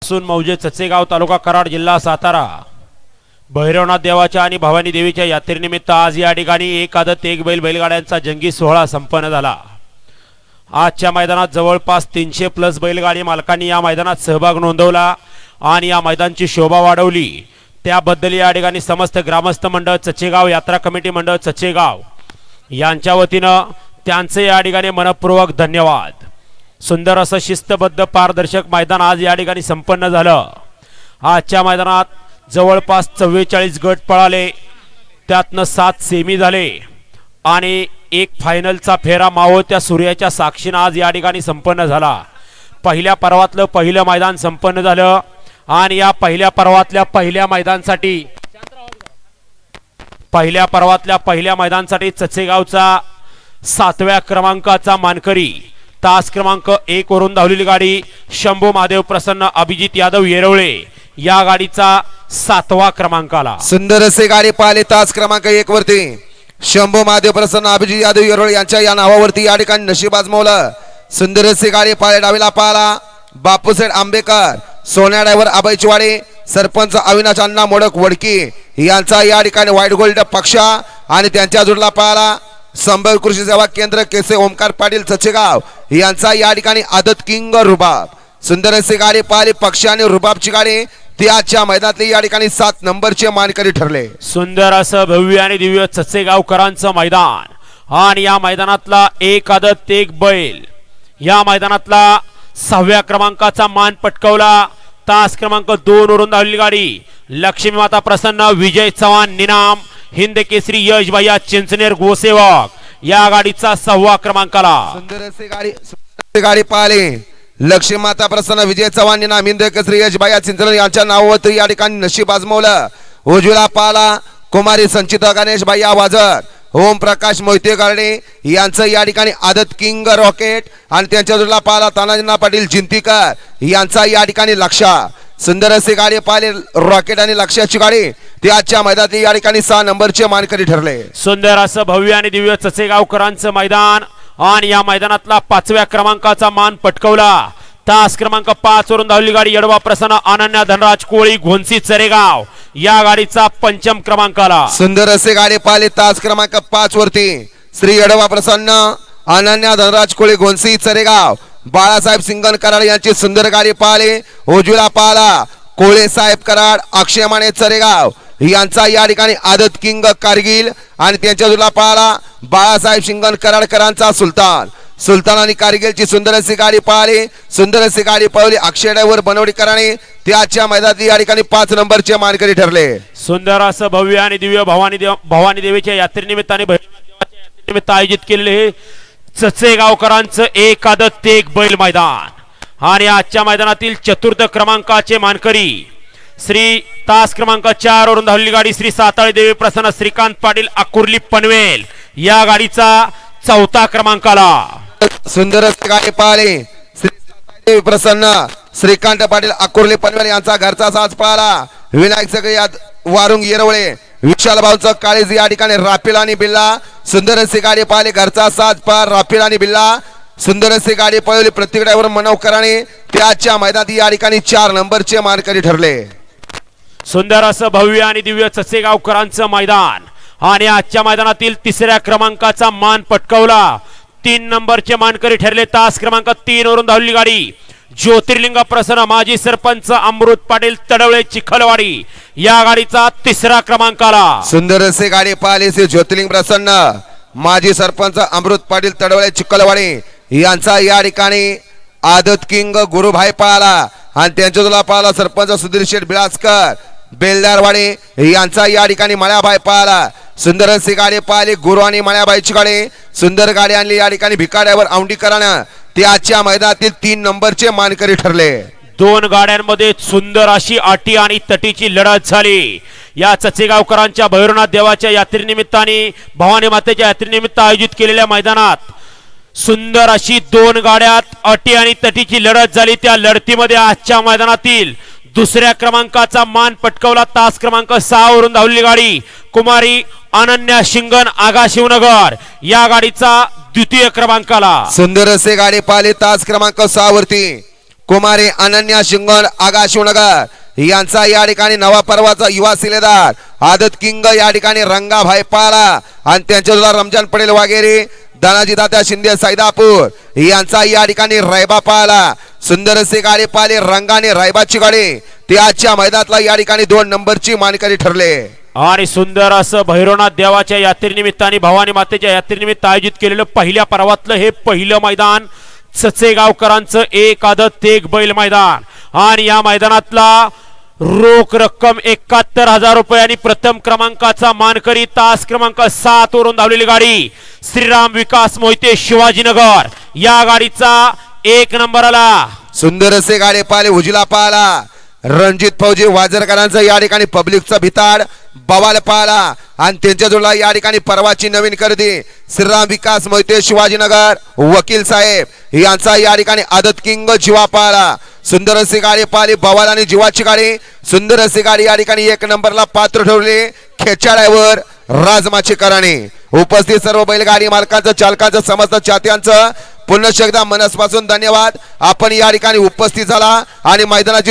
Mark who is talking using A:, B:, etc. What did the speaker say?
A: पासून मौजे चचेगाव तालुका कराड जिल्हा सातारा भैरवनाथ देवाच्या आणि भवानी देवीच्या यात्रेनिमित्त आज या ठिकाणी एक आदत एक बैल बैलगाड्यांचा जंगी सोहळा संपन्न झाला। आजच्या मैदानात जवळपास 300+ बैलगाडी मालकांनी या मैदानात सहभाग नोंदवला आणि या मैदानाची शोभा वाढवली। त्याबद्दल या ठिकाणी समस्त ग्रामस्थ मंडळ चचेगाव यात्रा कमिटी मंडळ चचेगाव यांच्या वतीनं त्यांचे या ठिकाणी मनपूर्वक धन्यवाद। सुंदर असं शिस्तबद्ध पारदर्शक मैदान आज या ठिकाणी संपन्न झालं। आजच्या मैदानात जवळपास 44 गट पळाले, त्यातनं 7 सेमी झाले आणि एक फायनलचा फेरा मावळत्या सूर्याच्या साक्षीने आज या ठिकाणी संपन्न झाला। पहिल्या पर्वातलं पहिलं मैदान संपन्न झालं आणि या पहिल्या पर्वातल्या पहिल्या मैदानासाठी चचेगावचा 7व्या क्रमांकाचा मानकरी तास क्रमांक 1 वरून धावलेली गाडी शंभू महादेव प्रसन्न अभिजित यादव येरवळे या गाडीचा 7वा क्रमांक आला।
B: सुंदर असे गाडी पाहिले तास क्रमांक 1 वरती शंभू महादेव प्रसन्न अभिजित यादव येरवळे यांच्या या नावावरती या ठिकाणी नशीब आजमावलं। सुंदर असे गाडी पाहिले डावीला पाहिला बापूसेठ आंबेकर, सोन्या ड्रायव्हर अभयचवाडे, सरपंच अविनाश अण्णा मोडक वडकी यांचा या ठिकाणी व्हाईट गोल्ड पक्षा आणि त्यांच्या जोडला पाहिला संभव कृषी सेवा केंद्र केसे ओमकार पाटील चचेगाव यांचा या ठिकाणी आदत किंग रुबाब। सुंदर असे गाडी पाहिली पक्षा आणि रुबाबची गाडी ती आजच्या मैदानातली या ठिकाणी 7 नंबरचे मानकरी ठरले।
A: सुंदर असं भव्य आणि दिव्य चचेगावकरांचं मैदान आणि या मैदानातला एक आदत एक बैल या मैदानातला 6व्या क्रमांकाचा मान पटकावला। तास क्रमांक 2 वरून धावलेली गाडी लक्ष्मी माता प्रसन्न विजय चव्हाण निनाम हिंद केसरी यश भैया चिंचनेर गोसेवक या गाडीचा 6वा क्रमांक आला।
B: सुंदर असे गाडी पाहिले लक्ष्मी माता प्रसन्न विजय चव्हाण निनाम हिंद केसरी यश भैया चिंचनेर यांच्या नावावरती या ठिकाणी नशीब आजमावलं। उजवीला पाला कुमारी संचिता गणेश भैया वाजर, ओम प्रकाश मोहिते गार्डे यांचं या ठिकाणी आदत किंग रॉकेट आणि त्यांच्या जोडला पाला तानाजीना पाटील जिंतीकर यांचा या ठिकाणी लक्षा। सुंदर असे गाडी पाहिले रॉकेट आणि लक्षाची गाडी ती आजच्या मैदानात या ठिकाणी 6 नंबरचे मानकरी ठरले।
A: सुंदर असं भव्य आणि दिव्य चचेगावकरांचं मैदान आणि या मैदानातला 5व्या क्रमांकाचा मान पटकावला। तास क्रमांक 5 वरून धावलेली गाडी यडवा प्रसन्न अनन्या धनराज कोळी घोंसी चरेगाव या गाडीचा 5म क्रमांक आला।
B: सुंदर असे गाडी पाहिले तास क्रमांक 5 वरती श्री यडवा प्रसन्न अनन्या धनराज कोळी घोंसी चरेगाव बाळासाहेब सिंगन कराड यांची सुंदर गाडी पाहिले। उजवीला पाला कोळे साहेब कराड अक्षय माने चरेगाव यांचा या ठिकाणी आदत किंग कारगिल आणि त्यांच्या जोडला पाला बाळासाहेब सिंगन कराडकरांचा सुलतान आणि कारगिलची सुंदर अशी गाडी पाहिली। सुंदर अशी गाडी पळवली अक्षय ड्रायव्हर बनवडीकरांनी त्याच्या मैदानात या ठिकाणी 5 नंबरचे मानकरी ठरले।
A: सुंदर असं भव्य आणि दिव्य भवानी देवीच्या यात्रेनिमित्ताने यात्रेनिमित्त आयोजित केलेले हे चचेगावकरांचं एक आदत एक बैल मैदान आणि आजच्या मैदानातील 4th क्रमांकाचे मानकरी श्री तास क्रमांक 4 वरून धावलेली गाडी श्री साताळे देवी प्रसन्न श्रीकांत पाटील अकुर्ली पनवेल या गाडीचा 4था क्रमांक आला।
B: सुंदर गाडी पाहिले श्री प्रसन्न श्रीकांत पाटील अकुर्ली पनवेल यांचा घरचा साज पाहिला विनायक सगळे वारुंग येरवळे विशाल भाऊचं काळीज या ठिकाणी राफेल आणि बिल्ला। सुंदर अशी गाडी पाहिली घरचा साज पार राफेल आणि बिल्ला। सुंदर अशी गाडी पळवली प्रत्येक ड्रायव्हर मनवकरांनी त्याच्या मैदानात या ठिकाणी 4 नंबरचे मानकरी ठरले।
A: सुंदर असं भव्य आणि दिव्य चचेगावकरांचं मैदान आणि आजच्या मैदानातील 3ऱ्या क्रमांकाचा मान पटकावला। 3 नंबरचे मानकरी ठरले। तास क्रमांक 3 वरून धावलेली गाडी ज्योतिर्लिंग प्रसन्न माजी सरपंच अमृत पाटील तडवळे चिखलवाडी या गाडीचा 3रा क्रमांक आला।
B: सुंदर असे गाडी पाहिली श्री ज्योतिर्लिंग प्रसन्न माजी सरपंच अमृत पाटील तडवळे चिखलवाडी यांचा या ठिकाणी आदत किंग गुरुभाई पाला आणि त्यांच्या जोडला पाला सरपंच सुधीर शेठ बिळासकर बेलदारवाडी यांचा या ठिकाणी मळ्याबाई पाला। सुंदर अशी गाडी पाहिली गुरु आणि मळ्याबाईची गाडी सुंदर गाडी आणली या ठिकाणी भिकाड्यावर औंढीकरांना ते आजच्या मैदानातील 3 नंबरचे मानकरी ठरले।
A: 2 गाड्यांमध्ये सुंदर अशी अटी आणि तटीची लढत झाली। या चचेगावकरांच्या भैरवनाथ देवाच्या यात्रेनिमित्ताने भवानी मातेच्या यात्रेनिमित्त आयोजित केलेल्या मैदानात सुंदर अशी 2 गाड्यात अटी आणि तटीची लढत झाली। त्या लढतीमध्ये आजच्या मैदानातील 2ऱ्या क्रमांकाचा मान पटकावला। तास क्रमांक 6 वरून धावलेली गाडी कुमारी अनन्या शिंगण आगा शिवनगर या गाडीचा 2य क्रमांक आला।
B: सुंदर असे गाडी पाहिली तास क्रमांक 6 वरती कुमारी अनन्या शिंगण आगा शिवनगर यांचा या ठिकाणी नवा पर्वाचा युवा सिलेदार आदत किंग या ठिकाणी रंगाभाई पाला आणि त्यांच्या रमजान पटेल वगैरे दानाजी दात्या शिंदे सैदापूर यांचा या ठिकाणी रायबा पाला सुंदर असे गाडी पाले रंगाने रायबाची गाडी ते आजच्या मैदानातला या ठिकाणी 2 नंबरची मानकरी ठरले
A: आणि सुंदर असं भैरवनाथ देवाच्या यात्रेनिमित्त आणि भवानी मातेच्या यात्रेनिमित्त आयोजित केलेलं पहिल्या पर्वातलं हे पहिलं मैदान सचेगावकरांचं एक आदत एक बैल मैदान आणि या मैदानातला रोख रक्कम 71,000 रुपये आणि प्रथम क्रमांकाचा मानकरी तास क्रमांक 7 वरून धावलेली गाडी श्रीराम विकास मोहिते शिवाजीनगर या गाडीचा 1 नंबर आला
B: सुंदर असे गाडी पाले उजला पाला रणजित फौजी वाजरकरांचा या ठिकाणी पब्लिकचा भिताड बवाल पाला आणि त्यांच्या जोडला या ठिकाणी परवाची नवीन खरेदी श्रीराम विकास मोहिते शिवाजीनगर वकील साहेब यांचा या ठिकाणी आदत किंग जीवा पाला सुंदर अशी गाडी पाली बवाल आणि जीवाची गाडी सुंदर अशी गाडी या ठिकाणी 1 नंबरला पात्र ठरवले खेचाड्यावर राजमाची कराणी उपस्थित सर्व बैलगाडी मालकांचं चालकांचं समस्त चाहत्यांचं पुन्हा एकदा मनस्पासून धन्यवाद आपण या ठिकाणी उपस्थित झाला आणि मैदानाची